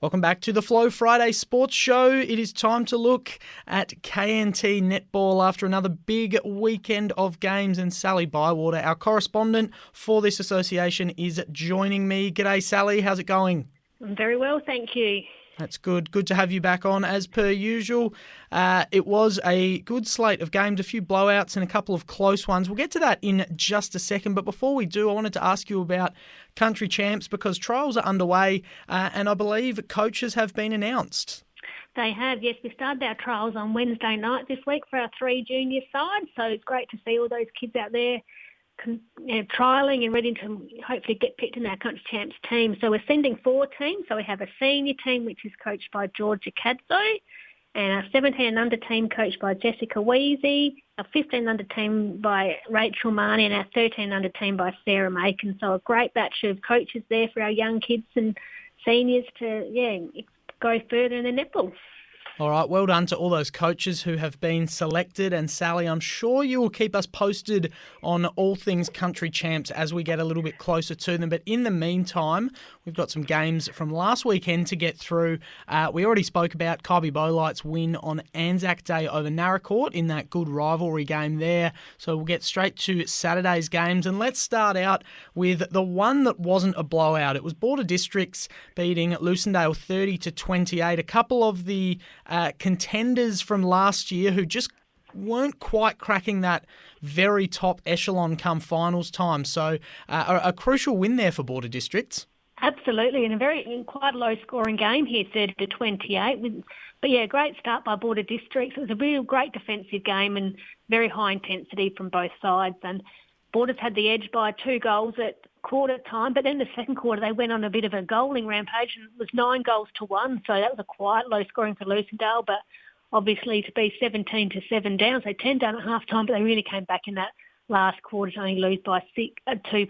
Welcome back to the Flow Friday Sports Show. It is time to look at KNT Netball after another big weekend of games, and Sally Bywater, our correspondent for this association, is joining me. G'day, Sally. How's it going? I'm very well, thank you. That's good. Good to have you back on as per usual. It was a good slate of games, a few blowouts and a couple of close ones. We'll get to that in just a second. But before we do, I wanted to ask you about country champs because trials are underway and I believe coaches have been announced. They have, yes. We started our trials on Wednesday night this week for our 3 junior sides. So it's great to see all those kids out there trialling and ready to hopefully get picked in our country champs team. So we're sending 4 teams. So we have a senior team which is coached by Georgia Cadzo, and our 17 and under team coached by Jessica Weezy, our 15 under team by Rachel Marnie, and our 13 under team by Sarah Macon. So a great batch of coaches there for our young kids and seniors to go further in the netball. All right, well done to all those coaches who have been selected. And Sally, I'm sure you will keep us posted on all things country champs as we get a little bit closer to them. But in the meantime, we've got some games from last weekend to get through. We already spoke about Kybybolite's win on ANZAC Day over Narracourt in that good rivalry game there. So we'll get straight to Saturday's games. And let's start out with the one that wasn't a blowout. It was Border Districts beating Lucindale 30-28. A couple of the contenders from last year who just weren't quite cracking that very top echelon come finals time. So a crucial win there for Border Districts. Absolutely, and quite low scoring game here, 30-28. But yeah, great start by Border Districts. It was a real great defensive game and very high intensity from both sides. And Borders had the edge by 2 goals at quarter time, but then the second quarter they went on a bit of a goaling rampage and it was 9-1. So that was a quite low scoring for Lucindale, but obviously to be 17-7 down, so 10 down at half time, but they really came back in that last quarter to only lose by 2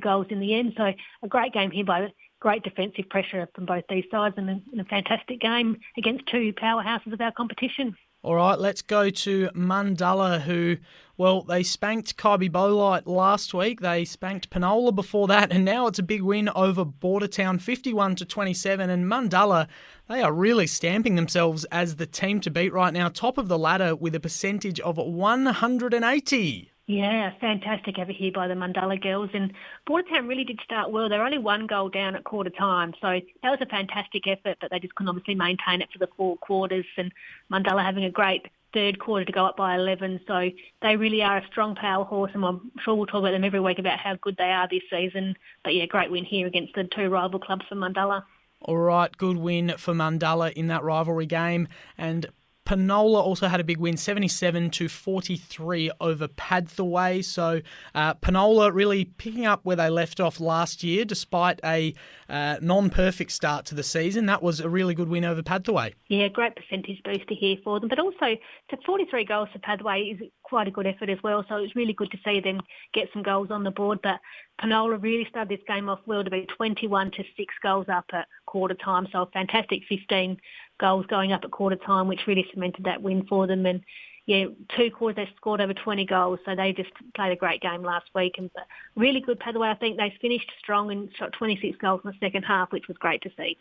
goals in the end. So a great game here by great defensive pressure from both these sides and a fantastic game against 2 powerhouses of our competition. All right, let's go to Mundulla, who, well, they spanked Kybybolite last week. They spanked Penola before that, and now it's a big win over Bordertown, 51-27. And Mundulla, they are really stamping themselves as the team to beat right now, top of the ladder with a percentage of 180. Yeah, fantastic effort here by the Mundulla girls. And Bordertown really did start well. They're only 1 goal down at quarter time. So that was a fantastic effort, but they just couldn't obviously maintain it for the 4 quarters. And Mundulla having a great third quarter to go up by 11. So they really are a strong power horse, and I'm sure we'll talk about them every week about how good they are this season. But yeah, great win here against the 2 rival clubs for Mundulla. All right, good win for Mundulla in that rivalry game. And Penola also had a big win, 77-43 over Padthaway. So Penola really picking up where they left off last year, despite a non-perfect start to the season. That was a really good win over Padthaway. Yeah, great percentage booster here for them. But also, to 43 goals for Padthaway is quite a good effort as well. So it was really good to see them get some goals on the board. But Penola really started this game off well to be 21-6 goals up at quarter time. So a fantastic 15 goals going up at quarter time, which really cemented that win for them. And yeah, 2 quarters they scored over 20 goals, so they just played a great game last week. And really good Padthaway. I think they finished strong and shot 26 goals in the second half, which was great to see.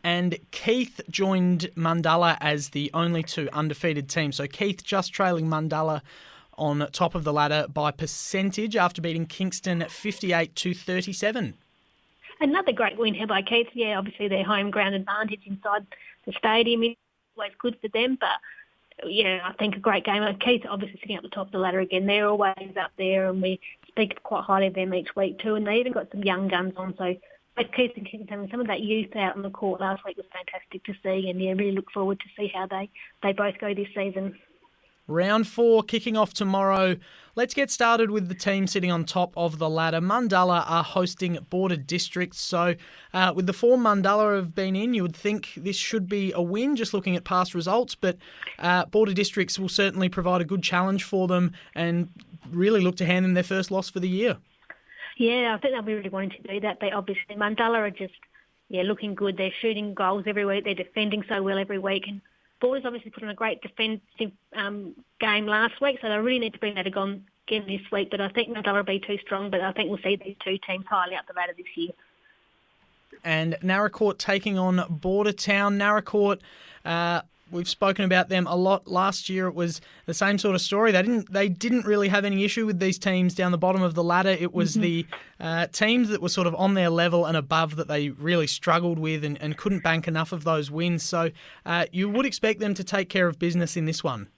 And Keith joined Mundulla as the only 2 undefeated teams. So Keith just trailing Mundulla on top of the ladder by percentage after beating Kingston 58-37. Another great win here by Keith. Yeah, obviously their home ground advantage inside the stadium is always good for them, but yeah, I think a great game. Keith obviously sitting at the top of the ladder again. They're always up there, and we speak quite highly of them each week too. And they even got some young guns on. So both Keith and Kingston having some of that youth out on the court last week was fantastic to see. And yeah, really look forward to see how they both go this season. Round 4 kicking off tomorrow. Let's get started with the team sitting on top of the ladder. Mundulla are hosting Border Districts. So with the form Mundulla have been in, you would think this should be a win, just looking at past results. But Border Districts will certainly provide a good challenge for them and really look to hand them their first loss for the year. Yeah, I think they'll be really wanting to do that. But obviously Mundulla are just looking good. They're shooting goals every week. They're defending so well every week. And Borders obviously put on a great defensive game last week, so they really need to bring that again this week. But I think Mundulla will be too strong, but I think we'll see these 2 teams highly up the ladder this year. And Narracourt taking on Bordertown. Narracourt, we've spoken about them a lot. Last year it was the same sort of story. They didn't really have any issue with these teams down the bottom of the ladder. It was the teams that were sort of on their level and above that they really struggled with and couldn't bank enough of those wins. So you would expect them to take care of business in this one.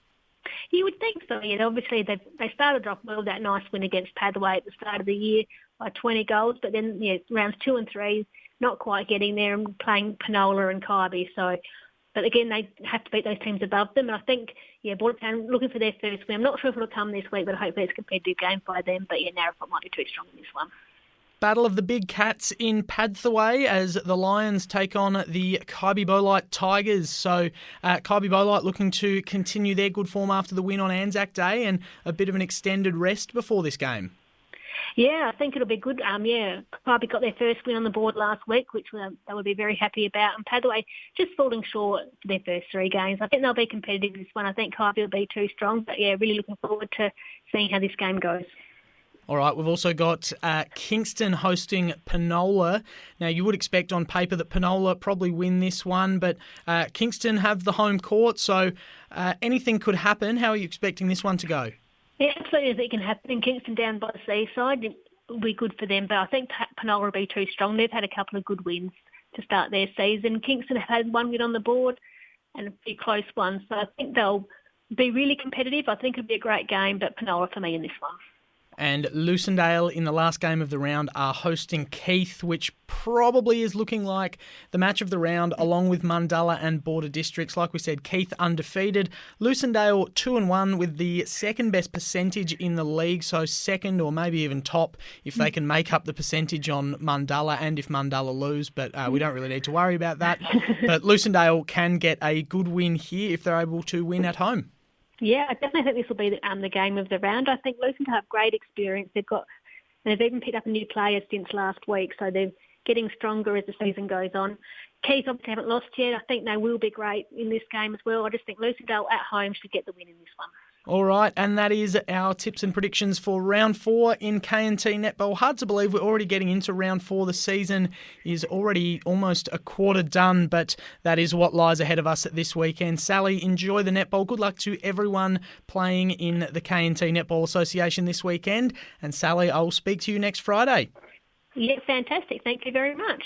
You would think so. Yeah, obviously they started off well with that nice win against Pathway at the start of the year by 20 goals, but then rounds 2 and 3 not quite getting there and playing Penola and Kyby. So, but again, they have to beat those teams above them. And I think, Bordertown looking for their first win. I'm not sure if it'll come this week, but hopefully it's a competitive game by them. But Narrabeen might be too strong in this one. Battle of the Big Cats in Padthaway as the Lions take on the Kybybolite Tigers. So Kybybolite looking to continue their good form after the win on ANZAC Day and a bit of an extended rest before this game. Yeah, I think it'll be good. Kyby got their first win on the board last week, which they would be very happy about. And Padthaway just falling short for their first 3 games. I think they'll be competitive this one. I think Kyby will be too strong. But, really looking forward to seeing how this game goes. All right, we've also got Kingston hosting Penola. Now, you would expect on paper that Penola probably win this one, but Kingston have the home court, so anything could happen. How are you expecting this one to go? Yeah, absolutely, it can happen. Kingston down by the seaside, it will be good for them, but I think Penola will be too strong. They've had a couple of good wins to start their season. Kingston have had 1 win on the board and a few close ones, so I think they'll be really competitive. I think it'll be a great game, but Penola for me in this one. And Lucindale in the last game of the round are hosting Keith, which probably is looking like the match of the round along with Mundulla and Border Districts. Like we said, Keith undefeated. Lucindale 2-1 with the second best percentage in the league, so second or maybe even top if they can make up the percentage on Mundulla and if Mundulla lose, but we don't really need to worry about that. But Lucindale can get a good win here if they're able to win at home. Yeah, I definitely think this will be the game of the round. I think Lucindale have great experience. They've even picked up a new player since last week, so they're getting stronger as the season goes on. Keith obviously haven't lost yet. I think they will be great in this game as well. I just think Lucindale at home should get the win in this one. All right, and that is our tips and predictions for round 4 in KNT Netball. Hard to believe we're already getting into round 4. The season is already almost a quarter done, but that is what lies ahead of us this weekend. Sally, enjoy the netball. Good luck to everyone playing in the KNT Netball Association this weekend. And Sally, I will speak to you next Friday. Yeah, fantastic. Thank you very much.